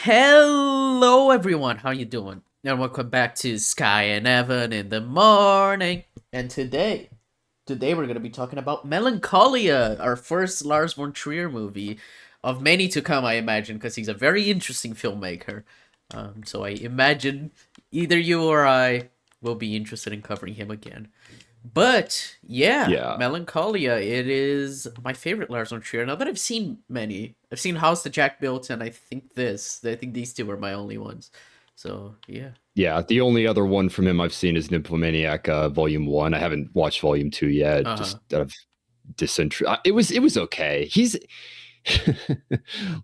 Hello everyone, how you doing? And welcome back to Skye and Evan in the morning. And today we're gonna be talking about Melancholia, our first Lars von Trier movie, of many to come, I imagine, because he's a very interesting filmmaker. So I imagine either you or I will be interested in covering him again. But yeah, Yeah. Melancholia. It is my favorite Lars von Trier. Now that I've seen many, I've seen House that Jack Built, and I think this. I think these two are my only ones. So yeah. Yeah. The only other one from him I've seen is Nymphomaniac Volume 1. I haven't watched Volume 2 yet, Uh huh. just out of disinterest. It was okay. He's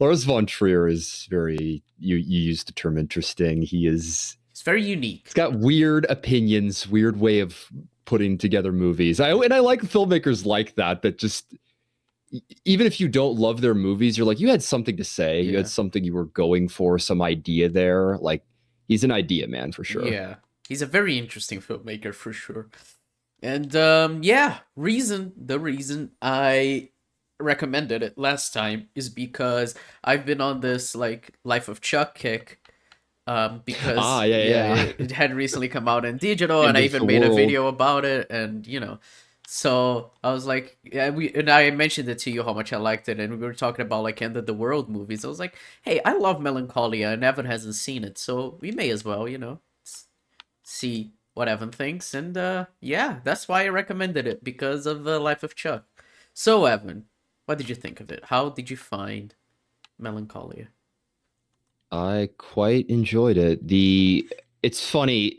Lars von Trier is very you used the term interesting. It's very He's unique. got weird opinions, weird way of putting together movies. I like filmmakers like that just even if you don't love their movies, you're like, you had something to say. You had Yeah. something you were going for, some idea there. Like, he's an idea man for sure. Yeah. He's a very interesting filmmaker for sure. And yeah, the reason I recommended it last time is because I've been on this like Life of Chuck kick. Because Yeah, yeah, yeah. it had recently come out in digital, and End I of even the made a world. video about it, and so I was like, yeah, I mentioned it to you how much I liked it, and we were talking about like end of the world movies. I was like, hey, I love Melancholia, and Evan hasn't seen it, so we may as well, see what Evan thinks, and yeah, that's why I recommended it because of the Life of Chuck. So Evan, what did you think of it? How did you find Melancholia? I quite enjoyed it. It's funny,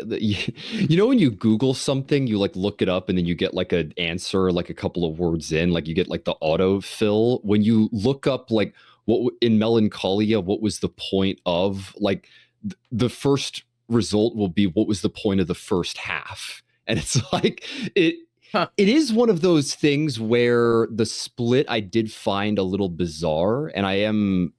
you know when you Google something, you like look it up and then you get like an answer like a couple of words in, like you get like the autofill. When you look up like in Melancholia, what was the point of like the first result will be what was the point of the first half, and it's like it. Huh? It is one of those things where the split I did find a little bizarre, and I am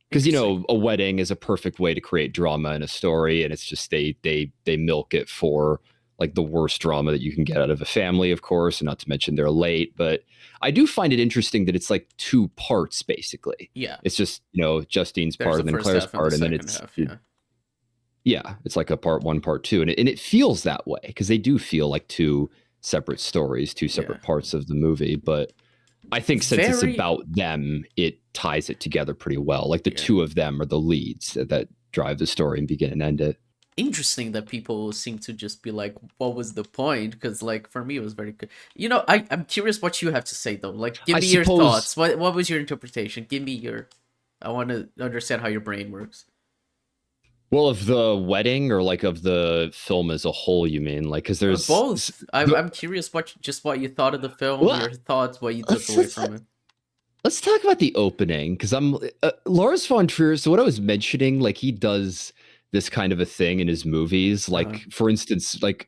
because Interesting. a wedding is a perfect way to create drama in a story, and it's just they milk it for like the worst drama that you can get out of a family, of course, and not to mention they're late. But I do find it interesting that it's like two parts basically. Yeah. It's just Justine's There's part the and then first Claire's half and the part, and then second half, yeah. yeah, it's like a part one, part two, and it feels that way because they do feel like two separate stories, two Yeah. separate parts of the movie, but I think since it's Very about them, it ties it together pretty well. Like the yeah. two of them are the leads that drive the story and begin and end it. Interesting that people seem to just be like, what was the point? Because like for me it was very good. I'm curious what you have to say though. Like give I me your suppose. thoughts. What was your interpretation? Give me your I want to understand how your brain works. Well, of the wedding or like of the film as a whole, you mean? Like, because Both. I'm curious what you thought of the film, well, your thoughts, what you took let's away let's from it. let's talk about the opening because I'm Lars von Trier. So what I was mentioning, like he does this kind of a thing in his movies. Uh-huh. Like for instance, like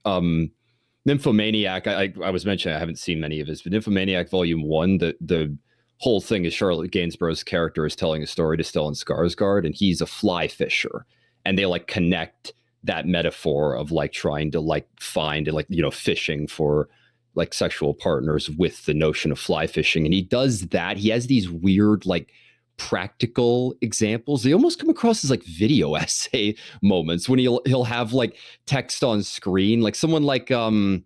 Nymphomaniac. I was mentioning I haven't seen many of his, but Nymphomaniac Volume 1. The whole thing is Charlotte Gainsborough's character is telling a story to Stellan Skarsgård, and he's a fly fisher, and they like connect that metaphor of like trying to like find and like fishing for like sexual partners with the notion of fly fishing. And he does that. He has these weird, like, practical examples. They almost come across as like video essay moments when he'll have like text on screen. Like someone like Adam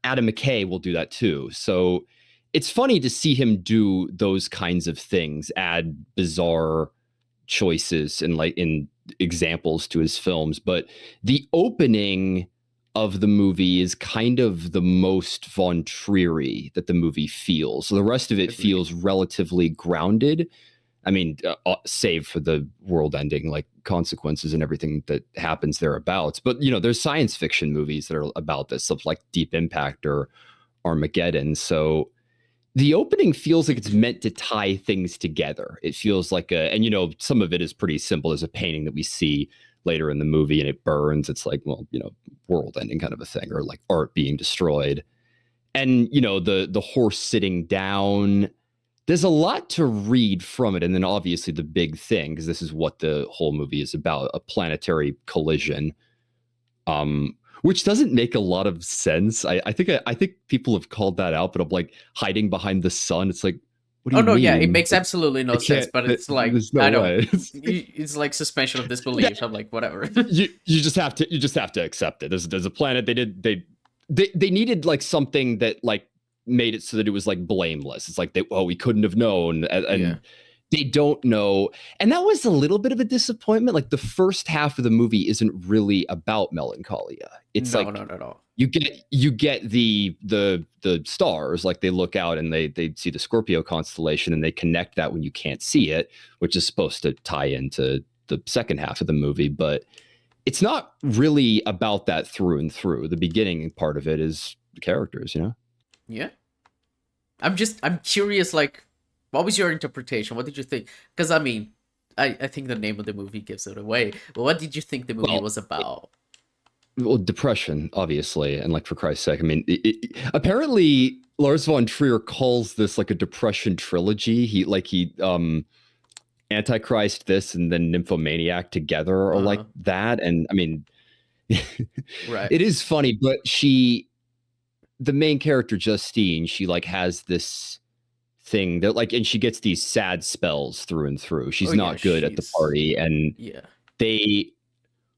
McKay will do that too. So it's funny to see him do those kinds of things, add bizarre choices and like in examples to his films. But the opening of the movie is kind of the most von Trier that the movie feels. So the rest of it Agreed. feels relatively grounded. I mean, save for the world-ending like consequences and everything that happens thereabouts. But there's science fiction movies that are about this, stuff like Deep Impact or Armageddon. So the opening feels like it's meant to tie things together. It feels like and some of it is pretty simple. There's a painting that we see later in the movie and it burns. It's like, well, world ending kind of a thing, or like art being destroyed. And, the horse sitting down, there's a lot to read from it. And then obviously the big thing, because this is what the whole movie is about, a planetary collision. Which doesn't make a lot of sense. I think people have called that out, but I'm like hiding behind the sun. It's like, What do Oh you no, yeah, it mean? makes absolutely no I sense, can't. but it's like There's no I don't. way. It's like suspension of Yeah, disbelief. I'm like, whatever. you just have to accept it. There's a planet they needed like something that like made it so that it was like blameless. It's like we couldn't have known, Yeah. and they don't know. And that was a little bit of a disappointment. Like the first half of the movie isn't really about Melancholia. It's No, like no, no, no. you get the stars, like they look out and they see the Scorpio constellation and they connect that when you can't see it, which is supposed to tie into the second half of the movie, but it's not really about that through and through. The beginning part of it is the characters, you know? Yeah. I'm curious. Like, what was your interpretation? What did you think? Because I mean, I think the name of the movie gives it away. But what did you think the movie Well, was about? well, depression, obviously, and like for Christ's sake, I mean, apparently Lars von Trier calls this like a depression trilogy. He Antichrist, this, and then Nymphomaniac together are like Uh, that. And I mean, right. it is funny, but the main character Justine, she like has this thing that like, and she gets these sad spells through and through. Oh She's yeah, not good at the she's party, and yeah. they.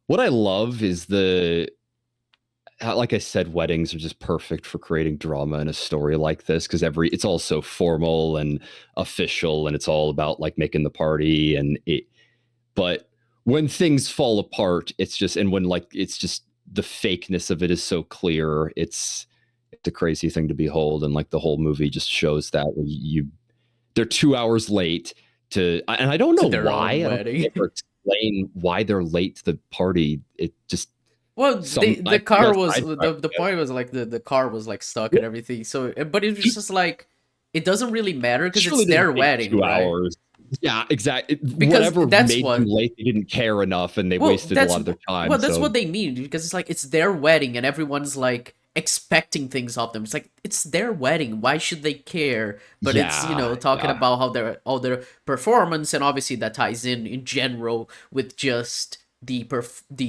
What I love is like I said, weddings are just perfect for creating drama in a story like this because it's all so formal and official, and it's all about like making the party and it. But when things fall apart, it's just and when like it's just the fakeness of it is so clear. It's a crazy thing to behold, and like the whole movie just shows that they're 2 hours late and I don't To know their why. own I don't think they wedding. ever explain why they're late to the party. It just Well, the I got car was sidetracked. the point was like the car was like stuck and everything. So, but it was just like it doesn't really matter because it's Surely didn't their take wedding, two right? hours. Yeah, exactly. Because Whatever that's made them what. late, they didn't care enough, and they Well, wasted a lot of their time. that's So what they mean because it's like it's their wedding and everyone's like expecting things of them. It's like it's their wedding. Why should they care? But it's yeah, talking yeah, about how their all their performance and obviously that ties in general with just the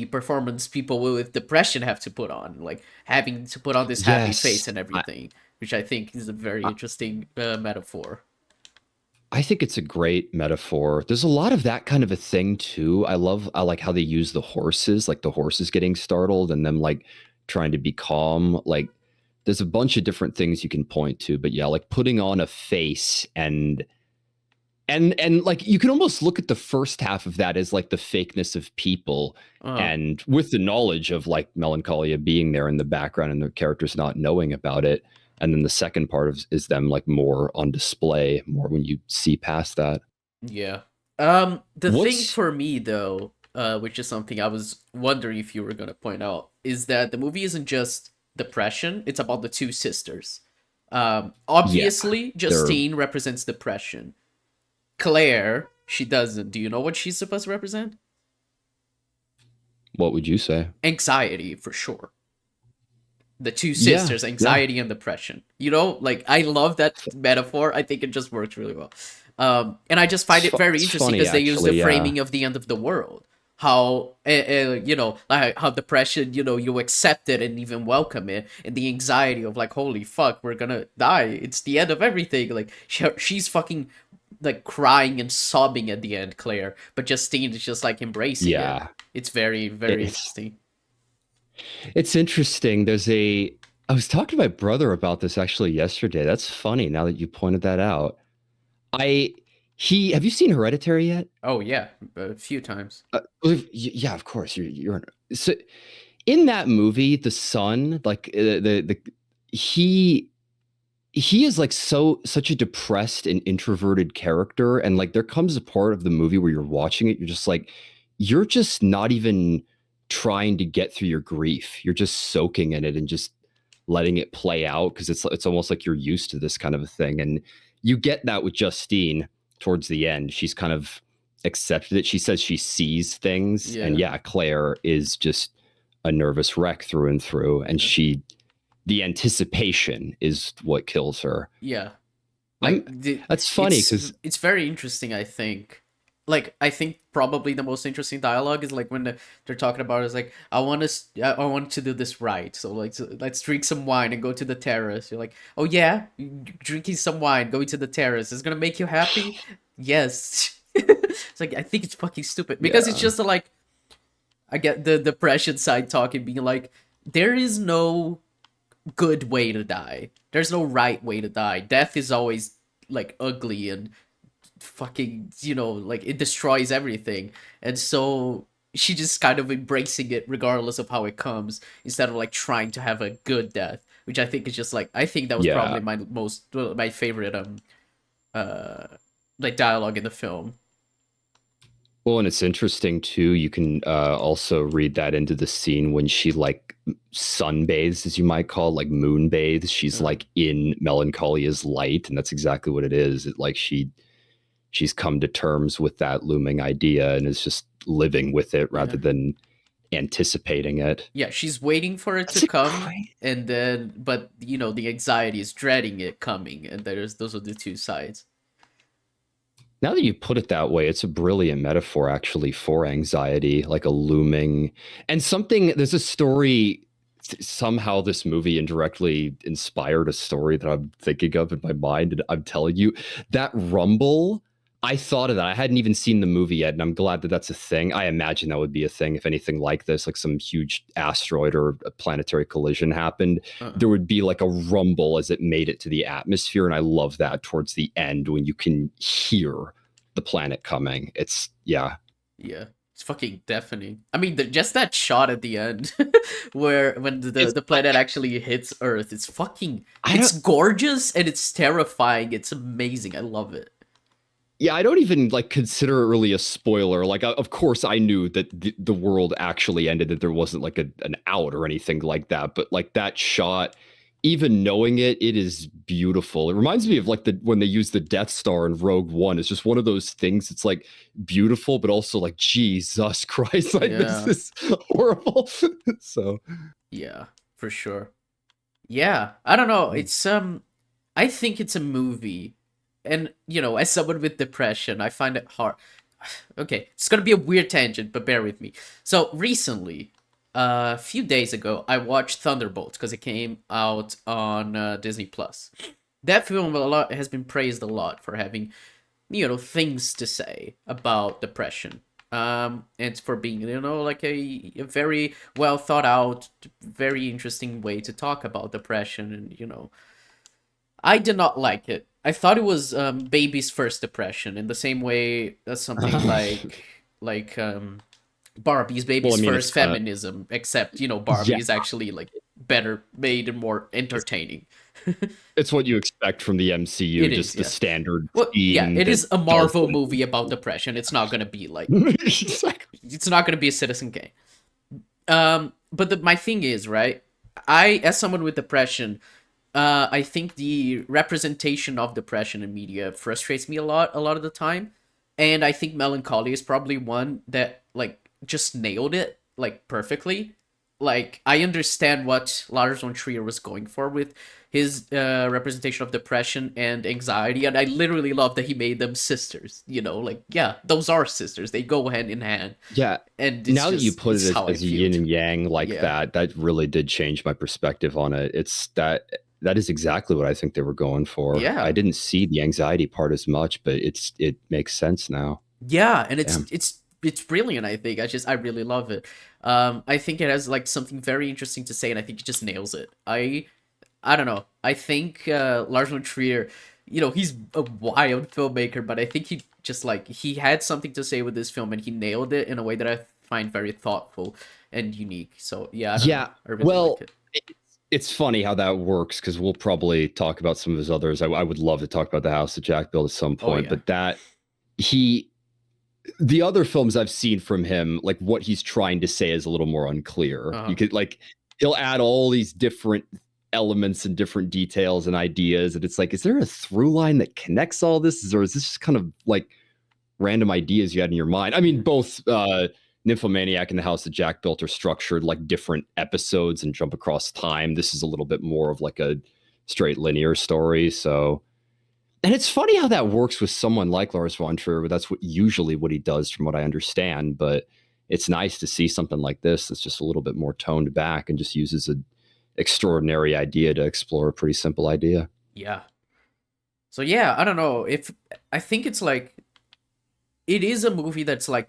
performance people with depression have to put on, like having to put on this happy face yes. and everything, which I think is a very I, interesting metaphor. I think it's a great metaphor. There's a lot of that kind of a thing too. I like how they use the horses, like the horses getting startled and them like trying to be calm. Like there's a bunch of different things you can point to, but yeah, like putting on a face and like you can almost look at the first half of that as like the fakeness of people Uh, and with the knowledge of like Melancholia being there in the background and the characters not knowing about it, and then the second part is them like more on display more when you see past that. yeah. The thing What's for me though, which is something I was wondering if you were gonna point out, is that the movie isn't just depression; it's about the two sisters. Yeah, Obviously, they're Justine represents depression. Claire, she doesn't. Do you know what she's supposed to represent? what would you say? Anxiety, for sure. The two Yeah, sisters, yeah, anxiety and depression. Like I love that metaphor. I think it just works really well. And I just find it very it's interesting funny because they use the actually. Yeah, framing of the end of the world. How like how depression, you accept it and even welcome it, and the anxiety of like, holy fuck, we're gonna die. It's the end of everything. Like she's fucking like crying and sobbing at the end, Claire, but Justine is just like embracing it. yeah. It's very very It's interesting. it's interesting. I was talking to my brother about this actually yesterday. That's funny now that you pointed that out. I he Have you seen Hereditary yet? Oh yeah, a few times. Yeah, of course. So in that movie, the son, like he he is like such a depressed and introverted character, and like there comes a part of the movie where you're watching it, you're just not even trying to get through your grief. You're just soaking in it and just letting it play out because it's almost like you're used to this kind of a thing, and you get that with Justine towards the end. She's kind of accepted it. She says she sees things, and Yeah, yeah, Claire is just a nervous wreck through and through, and yeah, the anticipation is what kills her. yeah. I'm Like That's funny because it's very interesting. I think like I think probably the most interesting dialogue is like when they're talking about it, is like I want to do this right. So let's drink some wine and go to the terrace. You're like, oh yeah, drinking some wine, going to the terrace is gonna make you happy. Yes. It's like I think it's fucking stupid because it's Yeah. just like I get the depression side talking, being like, there is no good way to die. There's no right way to die. Death is always like ugly and fucking, like it destroys everything. And so she just kind of embracing it regardless of how it comes, instead of like trying to have a good death, which I think is just like, I think that was Yeah. probably my favorite uh like dialogue in the film. Well, and it's interesting too. You can also read that into the scene when she like sunbathes, as you might call, like moon bathes. She's Uh, like in Melancholia's light, and that's exactly what it is. It, like she's come to terms with that looming idea and is just living with it yeah. rather than anticipating it. Yeah, she's waiting for it to That's a come, great. and then but the anxiety is dreading it coming, and there's those are the two sides. Now that you put it that way, it's a brilliant metaphor actually for anxiety, like a looming and something. There's a story. Somehow, this movie indirectly inspired a story that I'm thinking of in my mind, and I'm telling you that rumble. I thought of that. I hadn't even seen the movie yet, and I'm glad that that's a thing. I imagine that would be a thing if anything like this, like some huge asteroid or a planetary collision happened. Uh-uh. There would be like a rumble as it made it to the atmosphere, and I love that towards the end when you can hear the planet coming. It's yeah. Yeah, it's fucking deafening. I mean, just that shot at the end, where when It's the planet actually hits Earth, it's fucking, I it's don't gorgeous and it's terrifying. It's amazing. I love it. yeah, I don't even like consider it really a spoiler. Like, of course, I knew that the world actually ended, that there wasn't like an out or anything like that. But like that shot, even knowing it, it is beautiful. It reminds me of like the when they use the Death Star in Rogue One. It's just one of those things. It's like beautiful, but also like Jesus Christ, like this Yeah, is horrible. So yeah, for sure. Yeah, I don't know. It's I think it's a movie, and as someone with depression, I find it hard. Okay, it's gonna be a weird tangent, but bear with me. So recently, a few days ago, I watched Thunderbolts because it came out on Disney Plus. That film has been praised a lot for having, things to say about depression. And for being, like a very well thought out, very interesting way to talk about depression, and I did not like it. I thought it was baby's first depression, in the same way as something like Barbie's well, I baby's mean, it's first kind of feminism, except Barbie yeah. is actually like better made and more It's, entertaining. it's what you expect from the MCU, It is, just the yeah. standard Well, yeah, theme it that is a Marvel doesn't. movie about depression. It's not gonna be like, Exactly. it's not gonna be a Citizen Kane. But my thing is, right? As someone with depression, I think the representation of depression in media frustrates me a lot of the time, and I think Melancholy is probably one that like just nailed it like perfectly. Like I understand what Lars von Trier was going for with his representation of depression and anxiety, and I literally love that he made them sisters. Like yeah, those are sisters. They go hand in hand, Yeah. and Now that you put it's it how I as a feel yin too. and yang like Yeah, that, that really did change my perspective on it. It's that is exactly what I think they were going for. I yeah. didn't see the anxiety part as much, but it makes sense now. Yeah, and it's Damn. it's it's brilliant. I think I really love it. I think it has like something very interesting to say, and I think it just nails it. I don't know. I think Lars von Trier, he's a wild filmmaker, but I think he just like he had something to say with this film, and he nailed it in a way that I find very thoughtful and unique. So yeah, I don't know. Yeah. I really like Well, it. it's funny how that works because we'll probably talk about some of his others. I would love to talk about the House that Jack built at some Oh point, yeah. but that he the other films I've seen from him, like what he's trying to say is a little more unclear. Uh You could like he'll add all these different elements and different details and ideas, and it's like, is there a through line that connects all this, or is this just kind of like random ideas you had in your mind? I mean, both Nymphomaniac and the House that Jack built are structured like different episodes and jump across time. This is a little bit more of like a straight linear story, so And it's funny how that works with someone like Lars von Trier, but that's usually what he does, from what I understand. But it's nice to see something like this that's just a little bit more toned back and just uses an extraordinary idea to explore a pretty simple idea. Yeah. So yeah, I don't know if I think it's like it is a movie that's like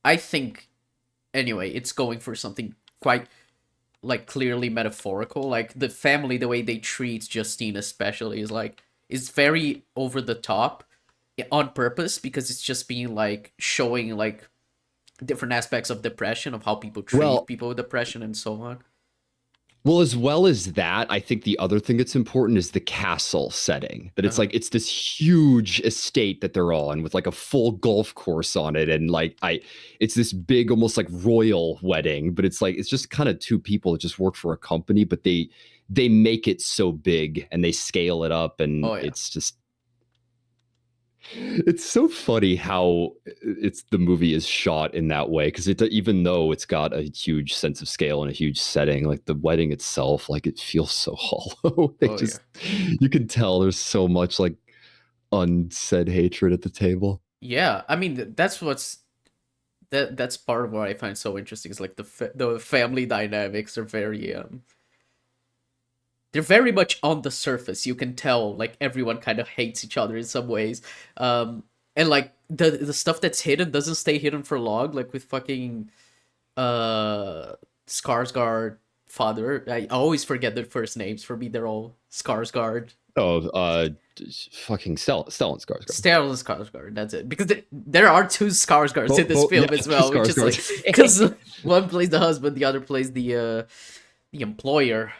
I think anyway, it's going for something quite like clearly metaphorical. Like the family, the way they treat Justine especially is very over the top on purpose because it's just being like showing like different aspects of depression, of how people treat Well, people with depression and so on. Well, as well as that, I think the other thing that's important is the castle setting. That it's Uh-huh. like it's this huge estate that they're on with like a full golf course on it, and it's this big, almost like royal wedding. But it's like it's just kind of two people that just work for a company, but they make it so big and they scale it up, and Oh yeah. it's so funny how it's the movie is shot in that way, because it, even though it's got a huge sense of scale and a huge setting, like the wedding itself, like it feels so hollow. It Oh yeah. just, you can tell there's so much like unsaid hatred at the table. Yeah, I mean that's part of what I find so interesting is like the family dynamics are very they're very much on the surface. You can tell like everyone kind of hates each other in some ways. And like the stuff that's hidden doesn't stay hidden for long, like with fucking Skarsgård father. I always forget their first names. For me, they're all Skarsgård. Oh, fucking Stellan Skarsgård. Stellan Skarsgård, that's it. Because there are two Skarsgårds in this film Yeah, as well, which is like Skarsgård. because one plays the husband, the other plays the employer.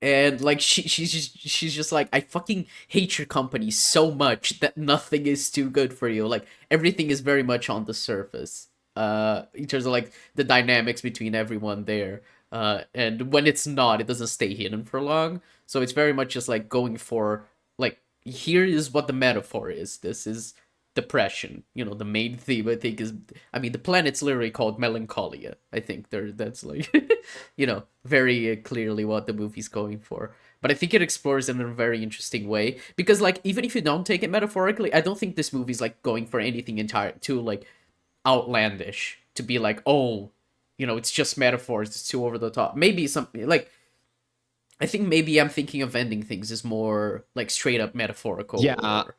And like she's just like, I fucking hate your company so much that nothing is too good for you. Like everything is very much on the surface. In terms of like the dynamics between everyone there. And when it's not, it doesn't stay hidden for long. So it's very much just like going for like here is what the metaphor is. This is depression. You know, the main theme I think is, I mean, the planet's literally called Melancholia. I think that's like you know, very clearly what the movie's going for. But I think it explores it in a very interesting way because like even if you don't take it metaphorically, I don't think this movie's like going for anything entire too like outlandish to be like, oh, you know, it's just metaphors, it's too over the top. Maybe something like I think maybe I'm thinking of ending things is more like straight up metaphorical. Yeah, Or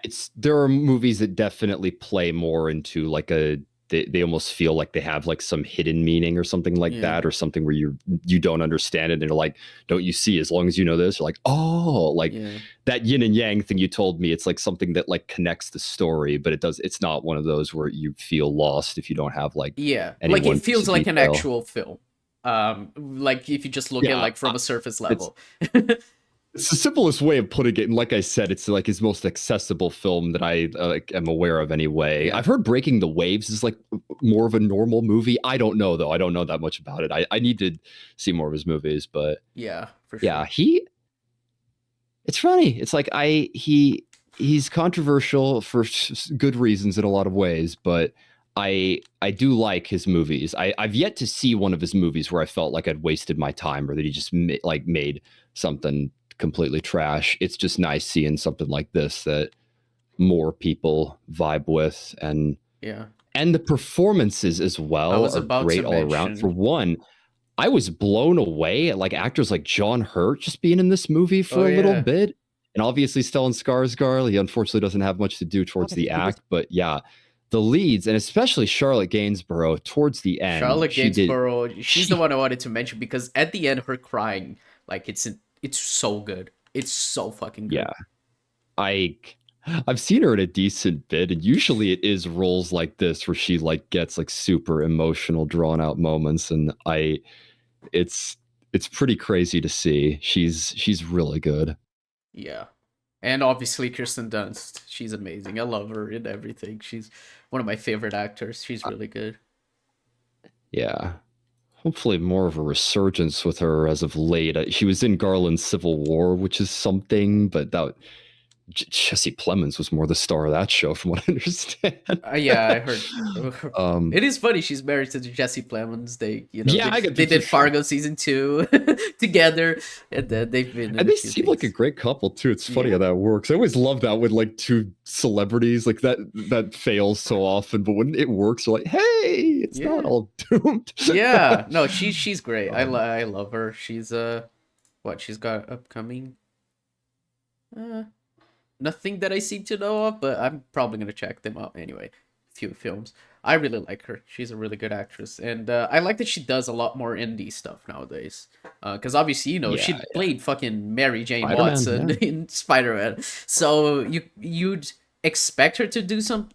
it's there are movies that definitely play more into like they almost feel like they have like some hidden meaning or something like yeah, that, or something where you don't understand it and they're like, don't you see, as long as you know this, you're like, oh, like yeah, that yin and yang thing you told me, it's like something that like connects the story, but it's not one of those where you feel lost if you don't have like yeah. any Like one it piece feels of like an detail. actual film. Like if you just look at Yeah, like from a surface it's level. it's the simplest way of putting it, and like I said, it's like his most accessible film that I like, am aware of anyway. Yeah, I've heard Breaking the Waves is like more of a normal movie. I don't know though. I don't know that much about it. I need to see more of his movies, but yeah, for yeah, sure. it's funny. It's like he's controversial for good reasons in a lot of ways, but I do like his movies. I've yet to see one of his movies where I felt like I'd wasted my time or that he just made something completely trash. It's just nice seeing something like this that more people vibe with, Yeah. and the performances as I well was are about to great all around. For mention. one, I was blown away at like actors like John Hurt just being in this movie Oh for a little yeah. bit. And obviously Stellan Skarsgård, he unfortunately doesn't have much to do towards the act, but yeah, the leads, and especially Charlotte Gainsborough towards the end, Charlotte Gainsborough, she's the one I wanted to mention because at the end, her crying, like it's so good. It's so fucking good. yeah, I I've seen her in a decent bit, and usually it is roles like this where she like gets like super emotional, drawn out moments, and it's it's pretty crazy to see. She's really good. Yeah, and obviously Kirsten Dunst, she's amazing. I love her in everything. She's one of my favorite actors. She's really good. Yeah. Hopefully more of a resurgence with her as of late. She was in Garland's Civil War, which is something, but Jesse Plemons was more the star of that show, from what I understand. Yeah, I heard. um, It is funny. She's married to Jesse Plemons. They, yeah, I get they that for did sure. Fargo season 2 together, and then they've been in And a they few seem like a things. great couple too. It's funny how Yeah, that works. I always love that when like two celebrities like that fails so often, but when it works, you're like, hey, it's not yeah, all doomed. yeah. No, she's great. um, I love her. She's what she's got upcoming. Uh, Nothing that I seem to know of, but I'm probably gonna check them out anyway. Few films. I really like her. She's a really good actress, and I like that she does a lot more indie stuff nowadays. Because obviously, she yeah, played fucking Mary Jane Spider-Man. Watson Yeah, in Spider-Man, so you'd expect her to do some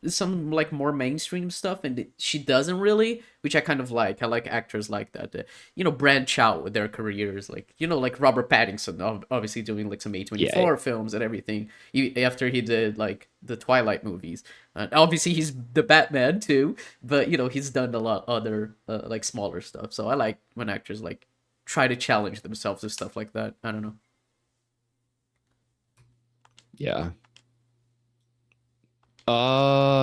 like more mainstream stuff, and she doesn't really, which I kind of like. I like actors like that. Branch out with their careers, like like Robert Pattinson, obviously doing like some yeah, A24 films and everything. After he did like the Twilight movies, obviously he's the Batman too, but he's done a lot other like smaller stuff. So I like when actors like try to challenge themselves with stuff like that. I don't know. yeah.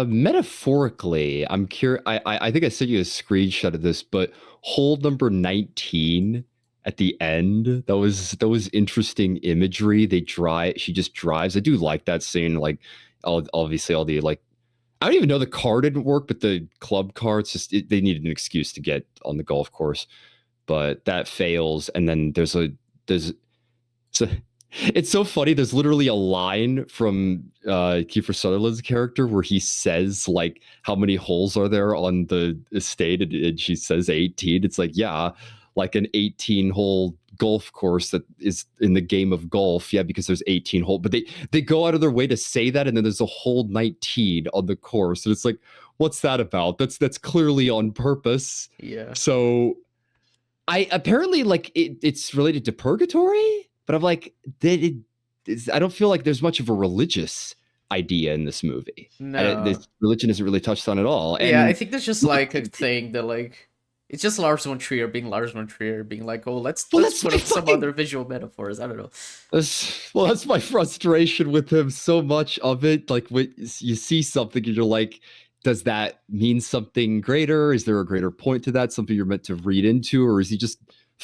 Metaphorically, I'm curious. I think I sent you a screenshot of this, but hole number 19 at the end, that was interesting imagery. She just drives. I do like that scene. Like, obviously, all the like, I don't even know the car didn't work, but the club car, they needed an excuse to get on the golf course, but that fails. And then there's so it's so funny. There's literally a line from Kiefer Sutherland's character where he says like, "How many holes are there on the estate?" And she says 18. It's like, yeah, like an 18-hole golf course that is in the game of golf. Yeah, because there's 18 holes, but they go out of their way to say that, and then there's a hole 19 on the course, and it's like, what's that about? That's clearly on purpose. Yeah. So I apparently like it's related to purgatory, but I'm like, I don't feel like there's much of a religious idea in this movie. No. This religion isn't really touched on at all. Yeah, I And think that's just look, like a thing that like it's just Lars von Trier being Lars von Trier, being like, oh, well, let's that's put my up some fucking other visual metaphors. I don't know. that's my frustration with him. So much of it, like when you see something and you're like, does that mean something greater? Is there a greater point to that? Something you're meant to read into, or is he just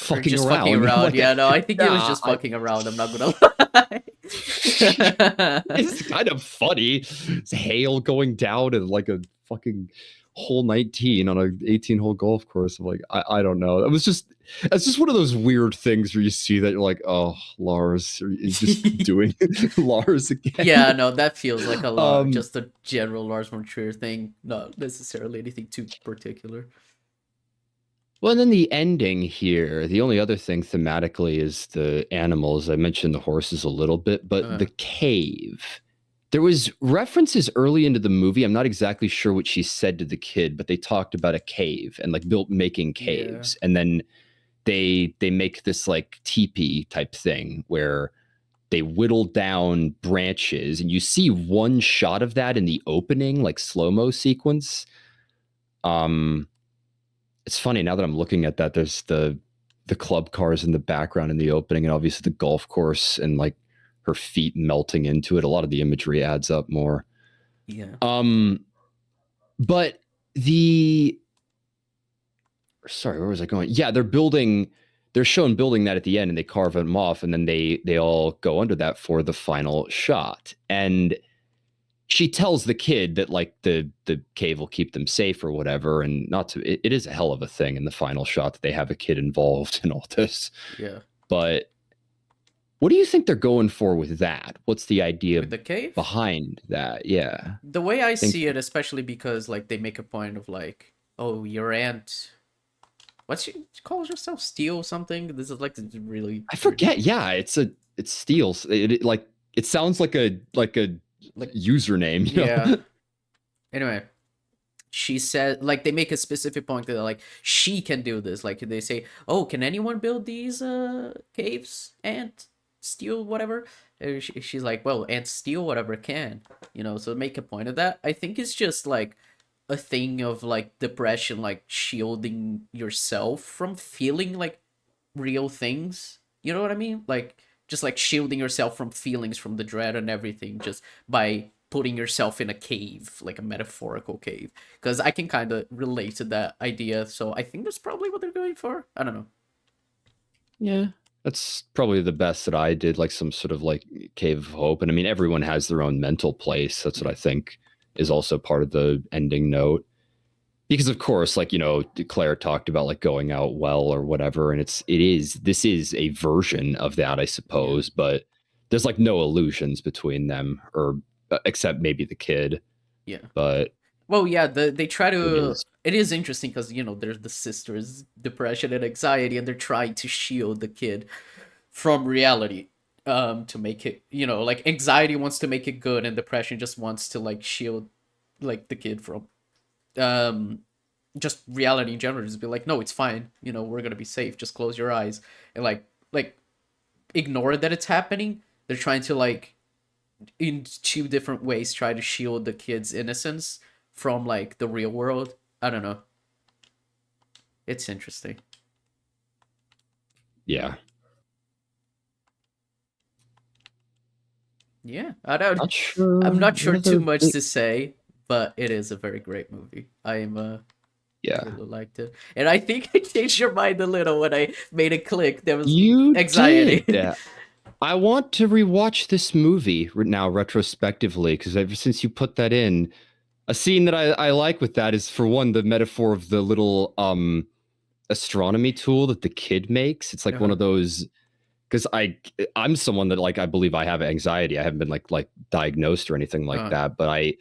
Or fucking just fucking around? around. Like, Yeah, no, I think he was yeah, just fucking around. I'm not gonna lie. it's kind of funny. It's hail going down and like a fucking hole 19 on a 18-hole golf course. I'm like, I don't know. It's just one of those weird things where you see that you're like, oh, Lars is just doing Lars Yeah, again. no, that feels like a lot, Um, just a general Lars von Trier thing, not necessarily anything too particular. well, and then the ending here, the only other thing thematically is the animals. I mentioned the horses a little bit, but Uh, the cave. There was references early into the movie. I'm not exactly sure what she said to the kid, but they talked about a cave and like built making yeah, caves. And then they make this like teepee type thing where they whittle down branches and you see one shot of that in the opening, like slow-mo sequence. Um it's funny now that I'm looking at that. There's the club cars in the background in the opening, and obviously the golf course and like her feet melting into it. A lot of the imagery adds up more. yeah. Um, but the sorry, where was I going? Yeah, they're shown building that at the end, and they carve them off, and then they all go under that for the final shot. And she tells the kid that like the cave will keep them safe or whatever, and not to it is a hell of a thing in the final shot that they have a kid involved in all this. Yeah. But what do you think they're going for with that? What's the idea With the cave? behind that? Yeah. The way I Think see it, especially because like they make a point of like, oh, your aunt, she calls herself Steel something. This is like really I weird. forget. Yeah, it's steals. Like it sounds like a Like, username, you yeah. know? Anyway, she said like they make a specific point that like she can do this. Like they say, oh, can anyone build these caves? Aunt Steel, whatever. She's like, well, Aunt Steel, whatever can. So make a point of that. I think it's just like a thing of like depression, like shielding yourself from feeling like real things. You know what I mean? Like just like shielding yourself from feelings, from the dread and everything, just by putting yourself in a cave, like a metaphorical cave. Because I can kind of relate to that idea, so I think that's probably what they're going for. I don't know. Yeah, that's probably the best that I did, like some sort of like cave of hope. And I mean, everyone has their own mental place. That's what I think is also part of the ending note. Because of course, like, Claire talked about like going out well or whatever, and this is a version of that, I suppose, but there's like no illusions between them, or except maybe the kid. Yeah. But well, yeah, they try it to. is. It is interesting because there's the sisters' depression and anxiety, and they're trying to shield the kid from reality. To make it, like anxiety wants to make it good, and depression just wants to like shield, like the kid from, um, just reality in general. Just be like, no, it's fine. We're gonna be safe. Just close your eyes and like ignore that it's happening. They're trying to like in two different ways try to shield the kid's innocence from like the real world. I don't know. It's interesting. Yeah. Yeah, I don't. Not sure. I'm not sure too much big... to say, but it is a very great movie. Yeah. I really liked it, and I think I changed your mind a little when I made it click. There was You anxiety. did. I want to rewatch this movie now retrospectively, because ever since you put that in, a scene that I like with that is, for one, the metaphor of the little astronomy tool that the kid makes. It's like one of those, because I'm someone that, like, I believe I have anxiety. I haven't been like diagnosed or anything like that, but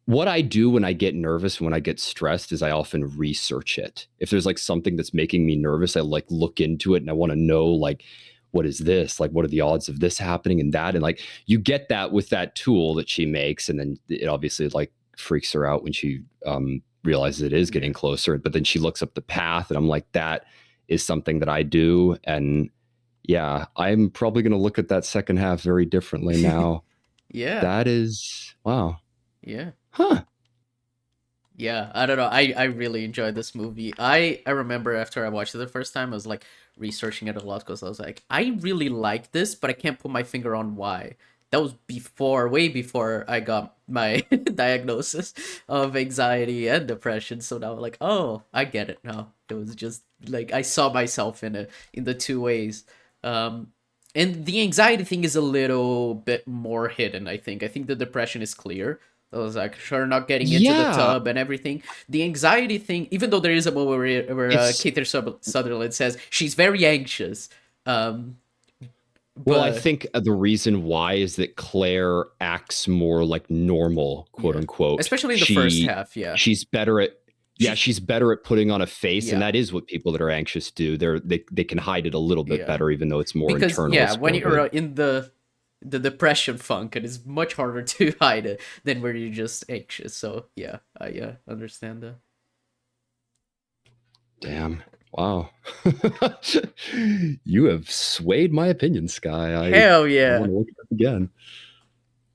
what I do when I get nervous, when I get stressed, is I often research it. If there's like something that's making me nervous, I like look into it, and I want to know, like, what is this? Like, what are the odds of this happening and that? And like, you get that with that tool that she makes, and then it obviously like freaks her out when she realizes it is getting closer. But then she looks up the path, and I'm like, that is something that I do. And yeah, I'm probably going to look at that second half very differently now. Yeah. That is, wow. Yeah. Huh. Yeah, I don't know. I really enjoyed this movie. I remember after I watched it the first time, I was like researching it a lot because I was like, I really like this, but I can't put my finger on why. That was way before I got my diagnosis of anxiety and depression. So now I'm like, oh, I get it now. It was just like I saw myself in the two ways. And the anxiety thing is a little bit more hidden, I think. I think the depression is clear. I was like, sure, not getting into the tub and everything. The anxiety thing, even though there is a moment where Kiefer Sutherland says she's very anxious. Well, I think the reason why is that Claire acts more like normal, quote unquote. Especially in the first half, yeah. She's better at putting on a face, and that is what people that are anxious do. They can hide it a little bit better, even though it's more internal. Yeah, when you're in the depression funk, it is much harder to hide it than where you're just anxious. So yeah, I understand that. Damn. Wow. You have swayed my opinion, Skye. Hell yeah. I want to look it up again.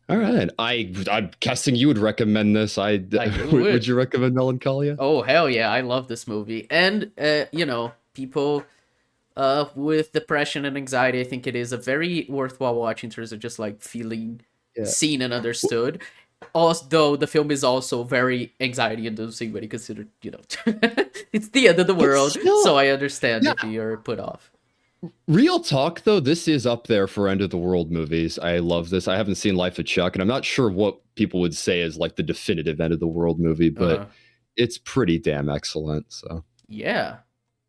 All right. I'm guessing you would recommend this. Would you recommend Melancholia? Oh, hell yeah. I love this movie. And, people with depression and anxiety, I think it is a very worthwhile watch in terms of just like feeling seen and understood. Although the film is also very anxiety inducing when you consider, it's the end of the world. So I understand if you're put off. Real talk, though, this is up there for end of the world movies. I love this. I haven't seen Life of Chuck, and I'm not sure what people would say is like the definitive end of the world movie, but it's pretty damn excellent. So yeah.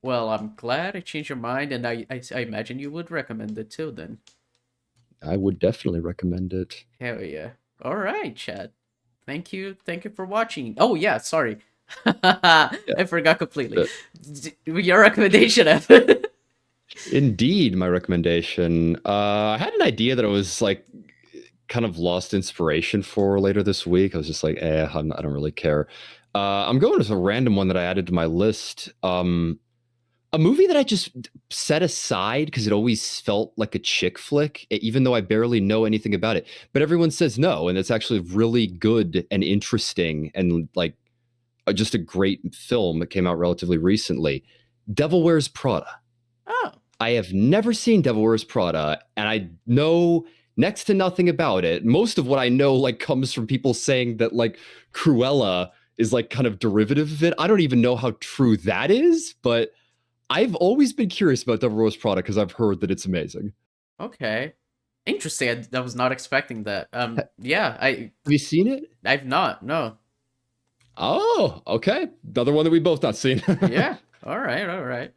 Well, I'm glad I changed your mind, and I imagine you would recommend it too, then. I would definitely recommend it. Hell yeah. All right, Chad. Thank you for watching. Oh, yeah, sorry. I forgot completely. Your recommendation, Evan. Indeed, my recommendation. I had an idea that I was like kind of lost inspiration for later this week. I was just like, I don't really care. I'm going with a random one that I added to my list. A movie that I just set aside because it always felt like a chick flick, even though I barely know anything about it. But everyone says no, and it's actually really good and interesting, and like just a great film that came out relatively recently. Devil Wears Prada. Oh. I have never seen Devil Wears Prada, and I know next to nothing about it. Most of what I know like comes from people saying that like Cruella is like kind of derivative of it. I don't even know how true that is, but I've always been curious about Devil Wears Prada because I've heard that it's amazing. Okay. Interesting. I was not expecting that. Have Yeah, you seen it? I've not. No. Oh, okay. Another one that we both not seen. Yeah. All right. All right.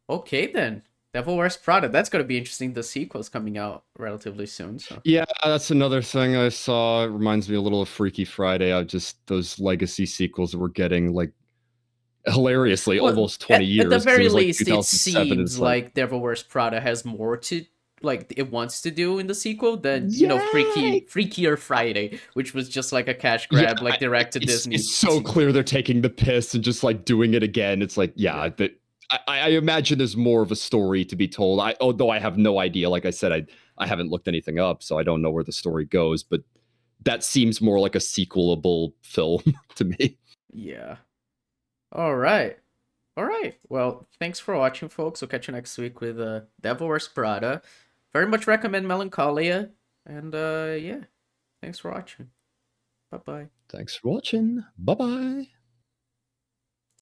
Okay then. Devil Wears Prada. That's gonna be interesting. The sequel's coming out relatively soon. So. Yeah, that's another thing I saw. It reminds me a little of Freaky Friday. I just those legacy sequels that we're getting like hilariously Well, almost 20 at the years because it very was like least, it 2007 and seems it's like like Devil Wears Prada has more to like it wants to do in the sequel than yeah, Freakier Friday, which was just like a cash yeah, grab, like direct to Disney. it's so clear they're taking the piss and just like doing it again. It's like, yeah, Yeah. that I imagine there's more of a story to be told. Although I have no idea. Like I said, I haven't looked anything up, so I don't know where the story goes. But that seems more like a sequelable film to me. Yeah. All right. All right. Well, thanks for watching, folks. We'll catch you next week with Devil Wears Prada. Very much recommend Melancholia. And yeah, thanks for watching. Bye bye. Thanks for watching. Bye bye.